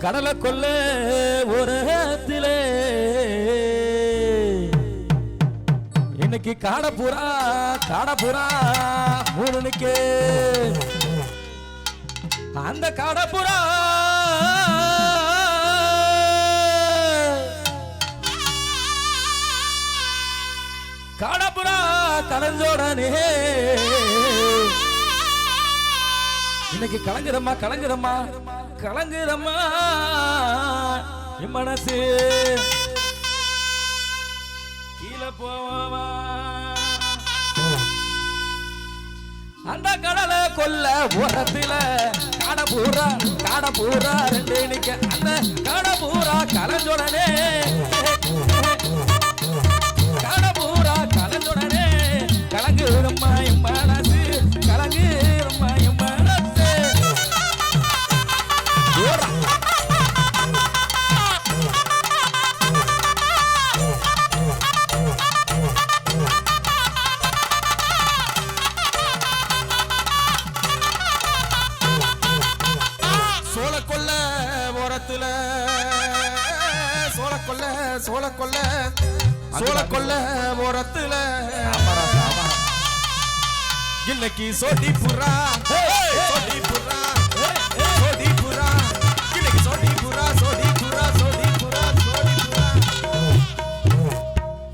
கடலை கொல்ல ஓரத்திலே இன்னைக்கு காடப்புறா மூணுனுக்கு அந்த காடப்புறா கலஞ்சோடனே இன்னைக்கு கலங்குறம்மா என் மனசு கீழே போவா அந்த கடலை கொல்ல ஓரத்துல காடப்பூரா ரெண்டு நிக்க அந்த காடப்பூரா கலஞ்சோடனே கலங்குறம்மா என் மனசு கலங்குறம்மா என் மனசு சோளக்கொல்ல ஓரத்துல சோளக்கொல்ல ஓரத்துல இன்னைக்கு சோடி புறா இன்னைக்கு சோடி புறா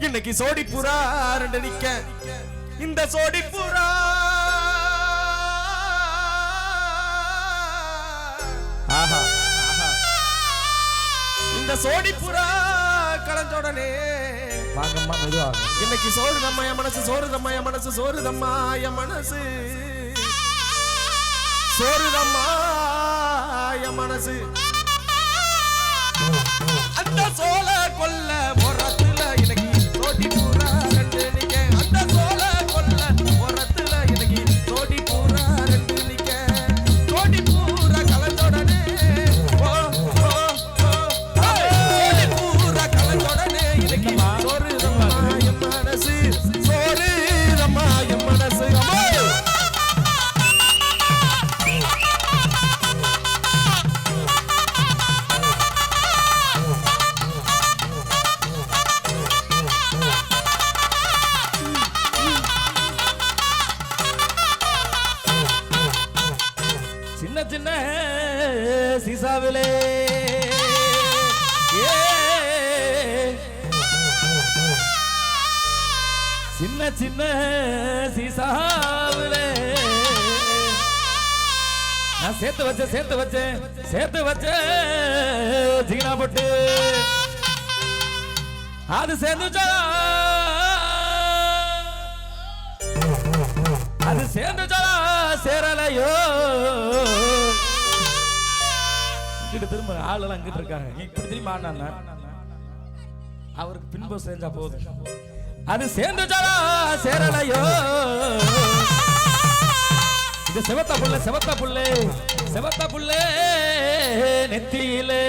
இன்னைக்கு சோடி புறா ரெண்டு நிக்க இந்த சோடி புறா இந்த சோடி புறா கலஞ்சோடனே வாங்கம்மா மெதுவாக இன்னைக்கு சோறுதம்மா என் மனசு சோறுதம்மா என் மனசு அந்த சோள கொல்ல ஓரத்துல இன்னைக்கு சோடி பூரா ரெண்டு நிக்க அந்த சோள கொல்ல ஓரத்துல இன்னைக்கு சோடி பூரா ரெண்டு நிக்க சோடி பூரா கலஞ்சோடனே சோடி பூரா கலஞ்சோடனே இன்னைக்கு சின்ன சீசாவிலே சின்ன சீசாவிலே நான் சேர்த்து வச்சேன் ஜீனா போட்டு அது சேர்ந்துச்சா சேரலையோ திரும்ப ஆளெல்லாம் அங்கிட்டு இருக்காங்க இப்படி திரும்பி ஆடினா அவருக்கு பின்பு செஞ்சா போதும் அது சேர்ந்துச்சாரா சேரலையோ இது செவத்த புள்ளே நெத்தியிலே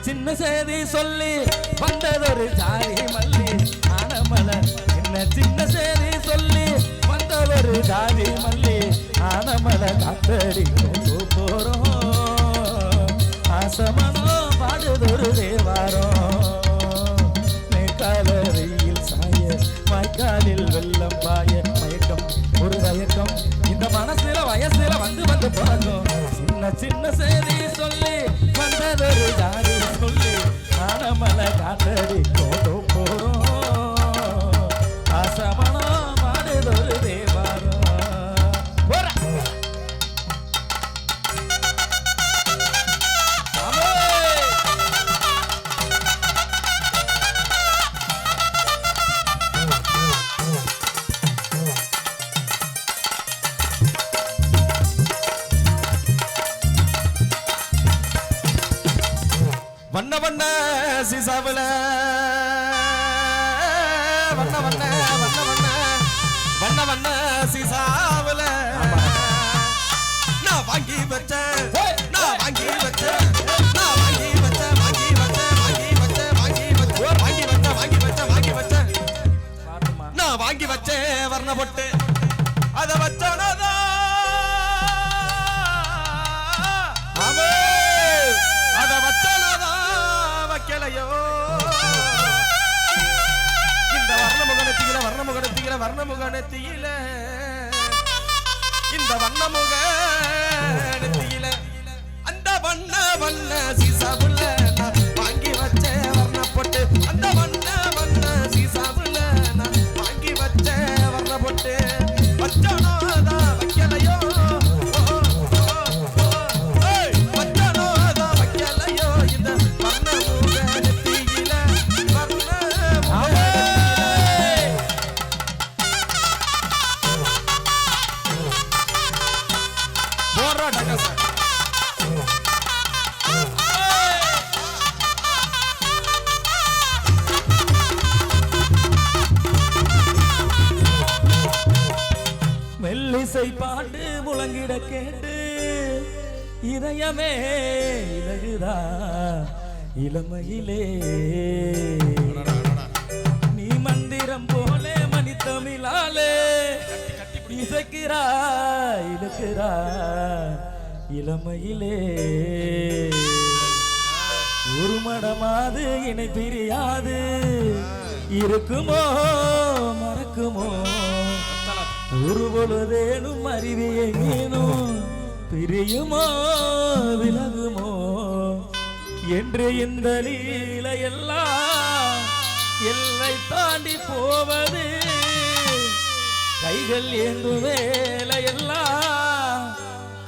சின்ன செய்தி சொல்லி வந்ததொரு ஜாதி மல்லி ஆனமல சின்ன செய்தி சொல்லி வந்ததொரு ஜாதி மல்லி ஆனமல காத்தடி போறோம் ஆசமனோ பாடுதொரு தேவாரம் காலரையில் சாய வாய்க்காலில் வெள்ளம் பாய மயக்கம் ஒரு தயக்கம் இந்த மனசுல வயசுல வந்து போகும் சின்ன செய்தி சொல்லி வந்ததொரு ஜாதி சொல்லி ஆனமல காத்தடி போறோம் ஆசமனோ பாடுதொரு தேவாரம் வண்ண சீசாவுல வண்ண சீசாவுல நான் வாங்கி வச்சேன் வர்ண பொட்டு அத வச்சனதா நெத்தியில இந்த வண்ணமுக நெத்தியில அந்த வண்ண வண்ண சீசாவுல நான் வாங்கி வச்ச வர்ண பொட்டு அந்த வண்ண வண்ண சீசாவுல நான் வாங்கி வச்ச வர்ண பொட்டு வச்சனோ தான் வைக்கலையோ வச்சனோ தான் வைக்கலையோ இந்த வண்ணமுக நெத்தியில மெல்லிசை பாட்டு முழங்கிட கேட்டு இதயமே இலகுதா இளமையிலே நீ மந்திரம் போலே மணி தமிழாலே இசைக்கிறா இழுக்கிறா இளமையிலே ஒரு மடமாது இணை பிரியாது இருக்குமோ மறக்குமோ ஒரு பொழுதேனும் அறிவியேனும் பிரியுமோ விலகுமோ என்று இந்த லீலையெல்லாம் எல்லை தாண்டி போவது கைகள் ஏந்து வேலையெல்லாம்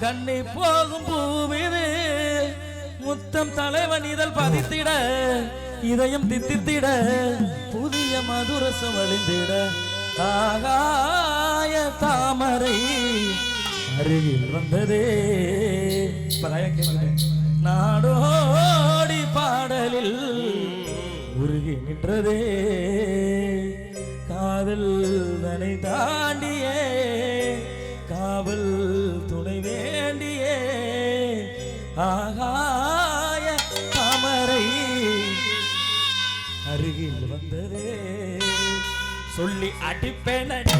கண்ணி போகும் பூமிது முத்தம் தலைவன் இதழ் பதித்திட இதயம் தித்தித்திட புதிய மதுரசம் வழிந்திட ஆகாய தாமரை அருகில் வந்ததே நாடோடி பாடலில் உருகி நின்றதே காதல் தனை தாண்டியே காவல் துணை வேண்டியே ஆகாய தாமரை அருகில் வந்ததே சொல்லி அடிப்பேனடி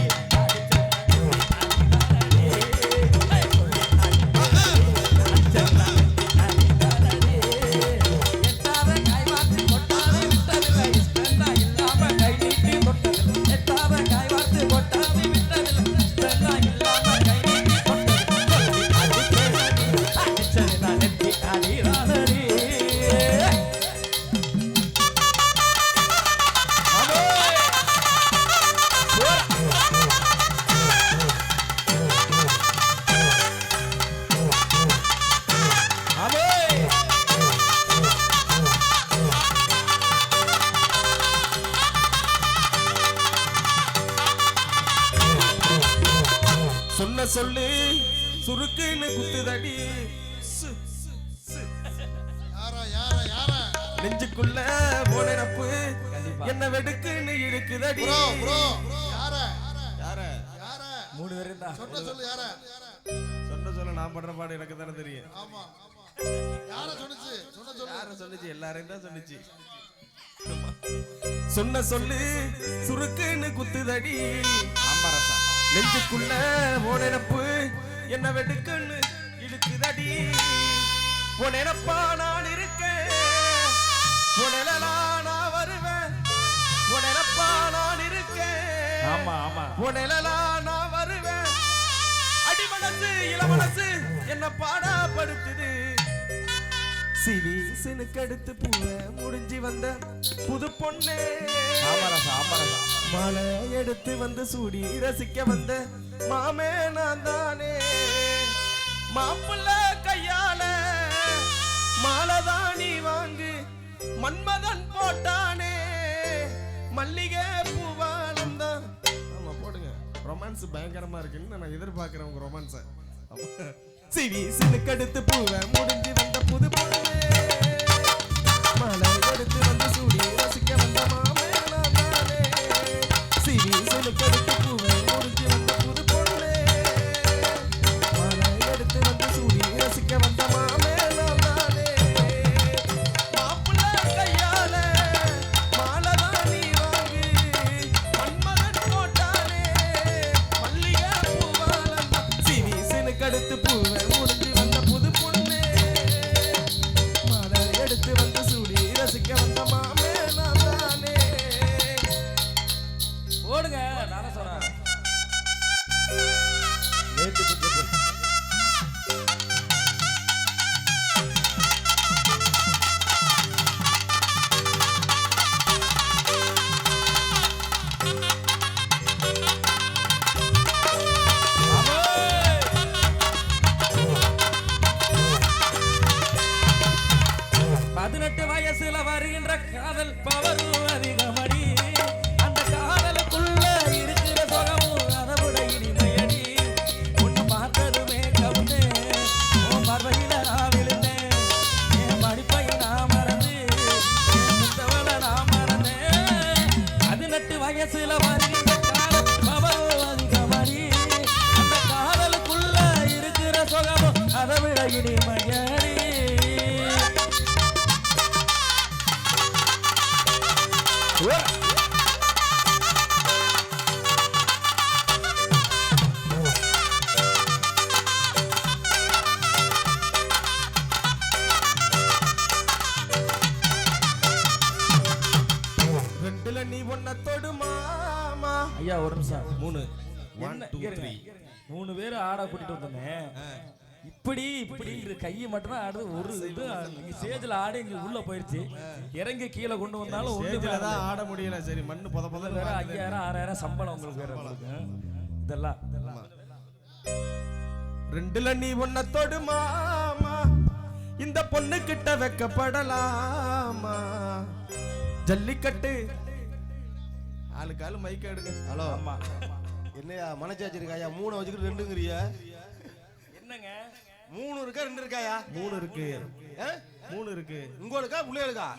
சொன்ன சொல்லு சுருக்குன்னு குத்துதடி நெஞ்சுக்குள்ள போனப்பு என்ன வெடுக்குன்னு இழுக்குதடி மூணு பேரும் தான் சொன்ன சொல்ல நான் பண்ற பாடு எனக்கு தானே தெரியும் சொன்னுச்சு எல்லாரையும் தான் சொன்னுச்சு சொன்ன சொல்லு சுருக்குன்னு குத்துதடி நெஞ்சுக்குள்ள போனப்பு என்ன வெடுக்குன்னு இழுக்குதடி உனப்பா நான் இருக்கேன் உனலா நான் வருவேன் உனப்பா நான் இருக்கேன் ஆமா ஆமா உனலா நான் வருவேன் அடிமனசு இளமனசு என்ன பாடாப்படுத்துது சிவி சினுக்கடுத்து பூவ முடிஞ்சு வந்த புது பொண்ணே மழை எடுத்து வந்து சூடி ரசிக்க வந்த மாமே நான் தானே மாப்பிள்ள கையால மாலதானி வாங்கு மன்மதன் போட்டானே மல்லிகை பூவானந்தான் ஆமா போடுங்க ரொமான்ஸ் பயங்கரமா இருக்குன்னு நான் எதிர்பார்க்கிறேன் உங்க ரொமான்ஸ சிவி சினுக்கடுத்து பூவ முடிஞ்சு வந்த புது பொண்ணு மழை எடுத்து வந்து சூடி ரசிக்க வந்த மாமே நான் தானே சிவி சினுக்கடுத்து பூவ முடிஞ்சு வந்த புது பொண்ணு மழை எடுத்து வந்து சூடி ரசிக்க வந்த மாமே நான் தானே மாப்பிள்ள கையால மாலதானி வாங்கி மன்மதன் போட்டானே மல்லிகை பூவாலந்தா சிவி சினுக்கடுத்து பூவ முடிஞ்சு வந்த புது பொண்ணு மழை எடுத்து வந்து சூடி ரசிக்க வந்த மாமே நான் தானே ஓடுங்க நானே சொல்றேன் அதை விட இனிமையானே. ரெண்டுல நீ ஒன்ன தொடு மாமா. ஐயா ஒரு நிமிஷம். 3 1 2 3 3 பேர் ஆட கூட்டிட்டு வந்தேன். இப்படி இப்படி கையை மட்டும் தான் ஆடுது. ஒரு இது நீங்க ஸ்டேஜ்ல ஆடி இங்க உள்ள போயிருச்சு. இறங்கி கீழே கொண்டு வந்தாலும் ஸ்டேஜ்ல தான் ஆட முடியல. சரி மண்ணு பொத பொத வேற 5000 6000 சம்பளம் உங்களுக்கு வேற உங்களுக்கு. இதெல்லாம் ரெண்டுல நீ ஒன்ன தொடு மாமா. இந்த பொண்ணு கிட்ட வெக்கப்படலாமா? ஜல்லிக்கட்டு ஆளுக்கு ஆளு மைக்க எடுங்க. ஹலோ அம்மா என்னையா மனச்சாச்சு இருக்காயா? 3 வச்சுக்கிட்டு 2ங்கறிய என்னங்க? 3 இருக்கா 2 இருக்காயா? 3 இருக்கு. 3 இருக்கு. உங்களுக்கு புள்ளைகளுக்கா?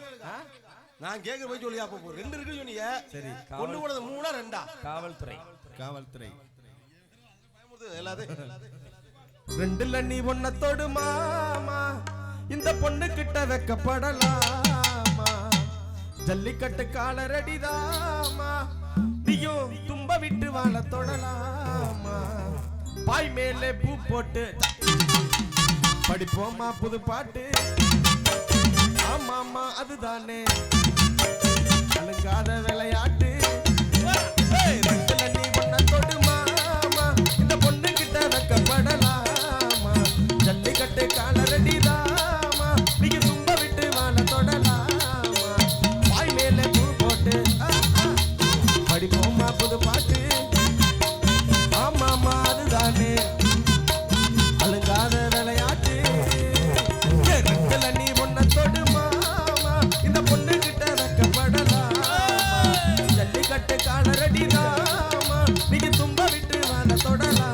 நான் கேக்குற போய் சொல்லியா? அப்போ 2 இருக்கு சொன்னீங்க. சரி கொண்டு போனது 3ஆ 2ஆ? காவல்துறை காவல்துறை எல்லாத்தையும் ரெண்டுல நீ ஒன்ன தொடு மாமா. இந்த பொண்ணு கிட்ட வெக்கப்படலாமா? ஜல்லிக்கட்டு காலரடிதாமா. நீயும் தும்ப விட்டு வாழ தொடலாமா? பாய் மேலே பூ போட்டு படிப்போமா புது பாட்டு. ஆமாமா அதுதானே அழுங்காத விளையாட்டு. ரெண்டுல நீ ஒன்ன தொடு மாமா. இந்த பொண்ணு கிட்ட வெக்கப்படலாமா? ஜல்லிக்கட்டு காலரடிதாமா. நீங்க தும்ப விட்டு வாழ தொடலாமா? பாய் மேலே பூ போட்டு படிப்போமா புது பாட்டு. ஆமாமா அதுதானே அழுங்காத விளையாட்டு. ரெண்டுல நீ ஒன்ன தொடு மாமா. இந்த பொண்ணு கிட்ட வெக்கப்படலாமா? ஜல்லிக்கட்டு காலரடிதாமா. நீங்க தும்ப விட்டு வாழ தொடலாமா?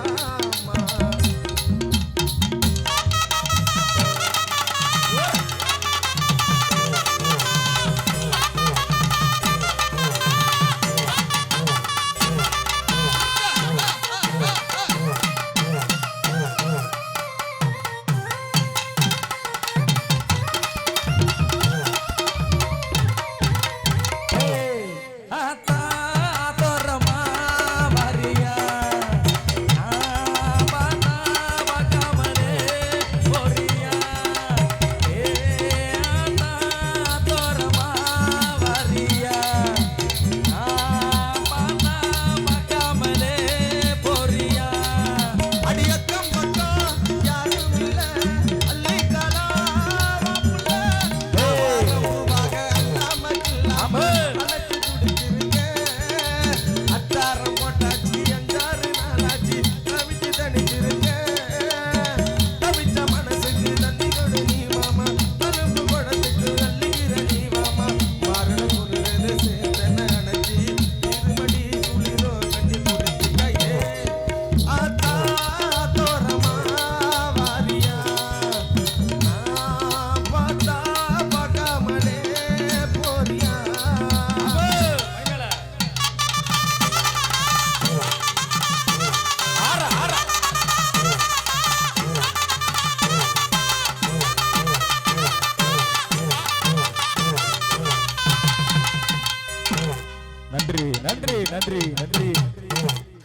நன்றி நன்றி.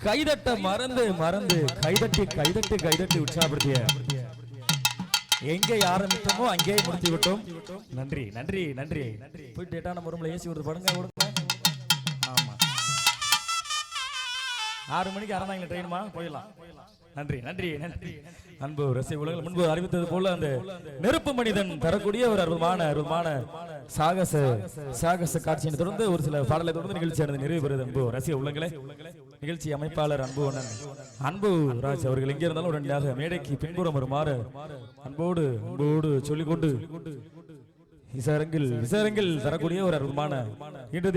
கைதட்ட மறந்து மறந்து கைதட்டி உற்சாகப்படுத்திய எங்கே ஆரம்பித்தோமோ அங்கே முடித்து விட்டோம். நன்றி நன்றி நன்றி. போய் டேட்டா நம்ம ரூம்ல ஏசி விடுறது படுங்க கொடுங்க. ஆமா 6 மணிக்கு அறந்தாங்க ட்ரெயினுமா போயிடலாம். நன்றி நன்றி நன்றி. அன்பு ரசிக உலகில் முன்பு அறிவித்தது போல அந்த நெருப்பு மனிதன் தரக்கூடிய ஒரு அற்புதமான சாகச காட்சியை தொடர்ந்து ஒரு சில பாடலை தொடர்ந்து நிகழ்ச்சியானது நிறைவு பெறுது. அன்பு ரசிக உள்ளங்களே, நிகழ்ச்சி அமைப்பாளர் அன்பு ராஜ் அவர்கள் எங்கே இருந்தாலும் உடனடியாக மேடைக்கு பின்புறம் வருமாறு அன்போடு சொல்லிக்கொண்டு இசையரங்கில் தரக்கூடிய ஒரு அற்புதமான இன்று